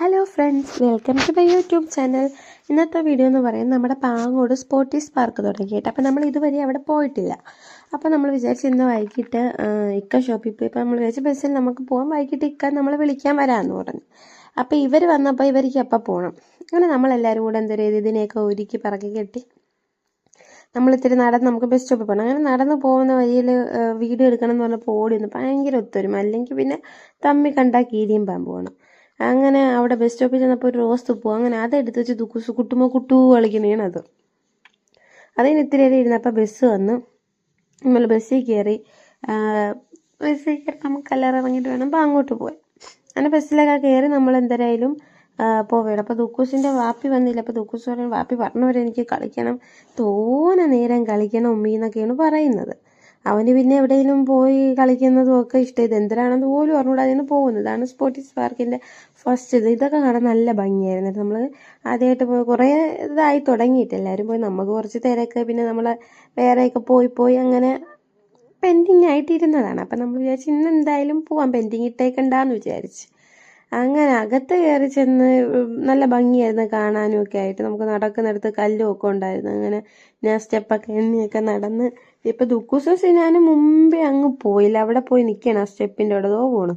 Hello friends, welcome to my YouTube channel. ഇന്നത്തെ video എന്ന് പറയുന്നത് നമ്മുടെ പാങ്ങോട് സ്പോർട്ടീസ് പാർക്ക് തുടങ്ങിയിട്ട്. അപ്പോൾ നമ്മൾ ഇതുവരെ അവിടെ പോയിട്ടില്ല. അപ്പോൾ നമ്മൾ വിചാരിച്ച് ഇന്ന് വൈകിട്ട് ഇക്ക ഷോപ്പിൽ പോയി. ഇപ്പോൾ നമ്മൾ വിചാരിച്ച ബസ്സിൽ നമുക്ക് പോകാം, വൈകിട്ട് ഇക്ക നമ്മൾ വിളിക്കാൻ വരാമെന്ന് പറഞ്ഞു. അപ്പോൾ ഇവർ വന്നപ്പോൾ ഇവർക്ക് എപ്പോൾ പോകണം, അങ്ങനെ നമ്മളെല്ലാവരും കൂടെ എന്തൊരു ഇതിനെയൊക്കെ ഒരുക്കി പറക്കി കെട്ടി നമ്മളിത്തിരി നടന്ന് നമുക്ക് ബസ് സ്റ്റോപ്പിൽ പോകണം. അങ്ങനെ നടന്ന് പോകുന്ന വഴിയിൽ വീഡിയോ എടുക്കണം എന്ന് പറഞ്ഞപ്പോൾ ഓടി വന്നു. ഭയങ്കര ഒത്തൊരുമ, അല്ലെങ്കിൽ പിന്നെ തമ്മി കണ്ടാൽ കീരിയും പാമ്പുമാണ്. അങ്ങനെ അവിടെ ബസ് സ്റ്റോപ്പിൽ ചെന്നപ്പോൾ ഒരു റോസ് തുപ്പും, അങ്ങനെ അതെടുത്ത് വെച്ച് ദുക്കുസ് കുട്ടു കളിക്കുന്നതാണ്. അതിന് ഇത്തിരി നേരം ഇരുന്നപ്പോൾ ബസ് വന്നു. നമ്മൾ ബസ്സിൽ കയറി നമുക്ക് എല്ലാവരും ഇറങ്ങിയിട്ട് വേണം അപ്പോൾ അങ്ങോട്ട് പോയി. അങ്ങനെ ബസ്സിലൊക്കെ കയറി നമ്മൾ എന്തായാലും പോവുകയാണ്. അപ്പോൾ ദുക്കൂസിൻ്റെ വാപ്പി വന്നില്ല. അപ്പോൾ ദുക്കൂസ് പറഞ്ഞു, വാപ്പി പറഞ്ഞവരെ എനിക്ക് കളിക്കണം, തോനെ നേരം കളിക്കണം ഉമ്മി എന്നൊക്കെയാണ് പറയുന്നത്. അവന് പിന്നെ എവിടെയെങ്കിലും പോയി കളിക്കുന്നതും ഒക്കെ ഇഷ്ടം. ഇത് എന്തിനാണെന്ന് പോലും അറിഞ്ഞൂടെ അതിന് പോകുന്നതാണ് സ്പോർട്ടീസ് പാർക്കിൻ്റെ ഫസ്റ്റ് ഇതൊക്കെ കാണാൻ നല്ല ഭംഗിയായിരുന്നു. നമ്മൾ ആദ്യമായിട്ട് പോയി കുറേ ഇതായി തുടങ്ങിയിട്ട് എല്ലാവരും പോയി, നമുക്ക് കുറച്ച് തിരക്ക്, പിന്നെ നമ്മൾ വേറെയൊക്കെ പോയി അങ്ങനെ പെൻഡിങ് ആയിട്ടിരുന്നതാണ്. അപ്പം നമ്മൾ വിചാരിച്ച് ഇന്ന് എന്തായാലും പോവാം, പെൻഡിങ് ഇട്ടേക്കണ്ടെന്ന് വിചാരിച്ച്. അങ്ങനെ അകത്ത് കയറി ചെന്ന് നല്ല ഭംഗിയായിരുന്നു കാണാനും ഒക്കെ ആയിട്ട്. നമുക്ക് നടക്കുന്നിടത്ത് കല്ലും ഒക്കെ ഉണ്ടായിരുന്നു. അങ്ങനെ ഞാൻ സ്റ്റെപ്പൊക്കെ എണ്ണിയൊക്കെ നടന്ന് ഇപ്പം ദുക്കൂസും സിനാനും മുമ്പേ അങ്ങ് പോയില്ല, അവിടെ പോയി നിൽക്കണം, ആ സ്റ്റെപ്പിൻ്റെ അവിടെ പോകണം.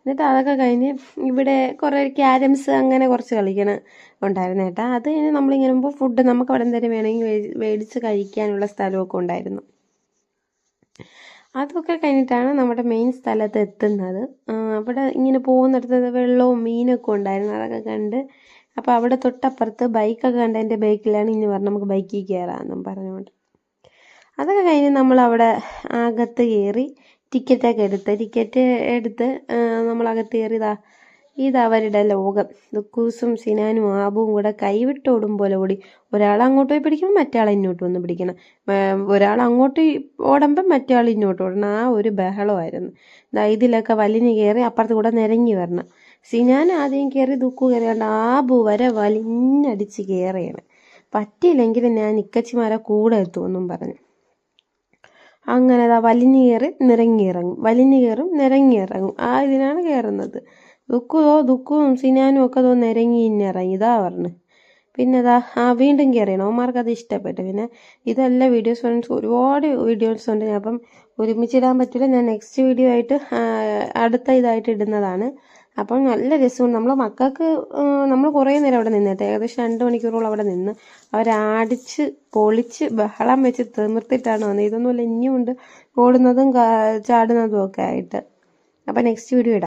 എന്നിട്ട് അതൊക്കെ കഴിഞ്ഞ് ഇവിടെ കുറേ ക്യാരംസ് അങ്ങനെ കുറച്ച് കളിക്കണം ഉണ്ടായിരുന്നു കേട്ടോ. അത് കഴിഞ്ഞ് നമ്മളിങ്ങനെ മുമ്പ് ഫുഡ് നമുക്ക് അവിടെ എന്തെങ്കിലും വേണമെങ്കിൽ മേടിച്ച് കഴിക്കാനുള്ള സ്ഥലമൊക്കെ ഉണ്ടായിരുന്നു. അതൊക്കെ കഴിഞ്ഞിട്ടാണ് നമ്മുടെ മെയിൻ സ്ഥലത്ത് എത്തുന്നത്. അവിടെ ഇങ്ങനെ പോകുന്നിടത്ത് വെള്ളവും മീനൊക്കെ ഉണ്ടായിരുന്നു, അതൊക്കെ കണ്ട്. അപ്പോൾ അവിടെ തൊട്ടപ്പുറത്ത് ബൈക്കൊക്കെ കണ്ട് എൻ്റെ ബൈക്കിലാണ് ഇനി പറഞ്ഞു നമുക്ക് ബൈക്കിൽ കയറാമെന്നും പറഞ്ഞുകൊണ്ട് അതൊക്കെ കഴിഞ്ഞ് നമ്മളവിടെ അകത്ത് കയറി ടിക്കറ്റ് എടുത്ത് നമ്മളകത്ത് കയറി. ഇത് അവരുടെ ലോകം. ദുക്കൂസും സിനാനും ആബുവും കൂടെ കൈവിട്ടോടും പോലെ ഓടി. ഒരാൾ അങ്ങോട്ട് പോയി പിടിക്കുമ്പോൾ മറ്റേ ഇങ്ങോട്ട് വന്ന് പിടിക്കണം, ഒരാൾ അങ്ങോട്ട് ഓടുമ്പം മറ്റേ ഇങ്ങോട്ട് ഓടണം. ആ ഒരു ബഹളമായിരുന്നു. ഇതിലൊക്കെ വലിഞ്ഞ് കയറി അപ്പുറത്ത് കൂടെ നിരങ്ങി വരണം. സിനാൻ ആദ്യം കയറി, ദുക്കു കയറിയാണ്ട് ആബു വരെ വലിഞ്ഞടിച്ച് കയറിയാണ്. പറ്റിയില്ലെങ്കിൽ ഞാൻ ഇക്കച്ചിമാരെ കൂടെ എത്തുമെന്നും പറഞ്ഞു. അങ്ങനെ വലിഞ്ഞു കയറി നിരങ്ങിയിറങ്ങും, വലിഞ്ഞു കയറും നിരങ്ങിയിറങ്ങും, ആ ഇതിനാണ് കയറുന്നത്. ദുക്കും സിനാനും ഒക്കെ നിരങ്ങി ഇറങ്ങി പറഞ്ഞു. പിന്നെ വീണ്ടും കയറിയണം. അവന്മാർക്ക് അത് ഇഷ്ടപ്പെട്ടു. പിന്നെ ഇതെല്ലാം വീഡിയോസ് ഫ്രണ്ട്സ്, ഒരുപാട് വീഡിയോസ് ഉണ്ട്. ഞാൻ അപ്പം ഒരുമിച്ചിടാൻ പറ്റില്ല, ഞാൻ നെക്സ്റ്റ് വീഡിയോ ആയിട്ട് അടുത്ത ഇതായിട്ട് ഇടുന്നതാണ്. അപ്പം നല്ല രസമുണ്ട്. നമ്മൾ മക്കൾക്ക് നമ്മൾ കുറേ നേരം അവിടെ നിന്നിട്ട് ഏകദേശം 2 മണിക്കൂറോളം അവിടെ നിന്ന് അവരടിച്ച് പൊളിച്ച് ബഹളം വെച്ച് തിമിർത്തിട്ടാണ് വന്നത്. ഇതൊന്നുമില്ല, ഇനിയുമുണ്ട് ഓടുന്നതും ചാടുന്നതും ഒക്കെ ആയിട്ട്. അപ്പം നെക്സ്റ്റ് വീഡിയോ ഇടാം.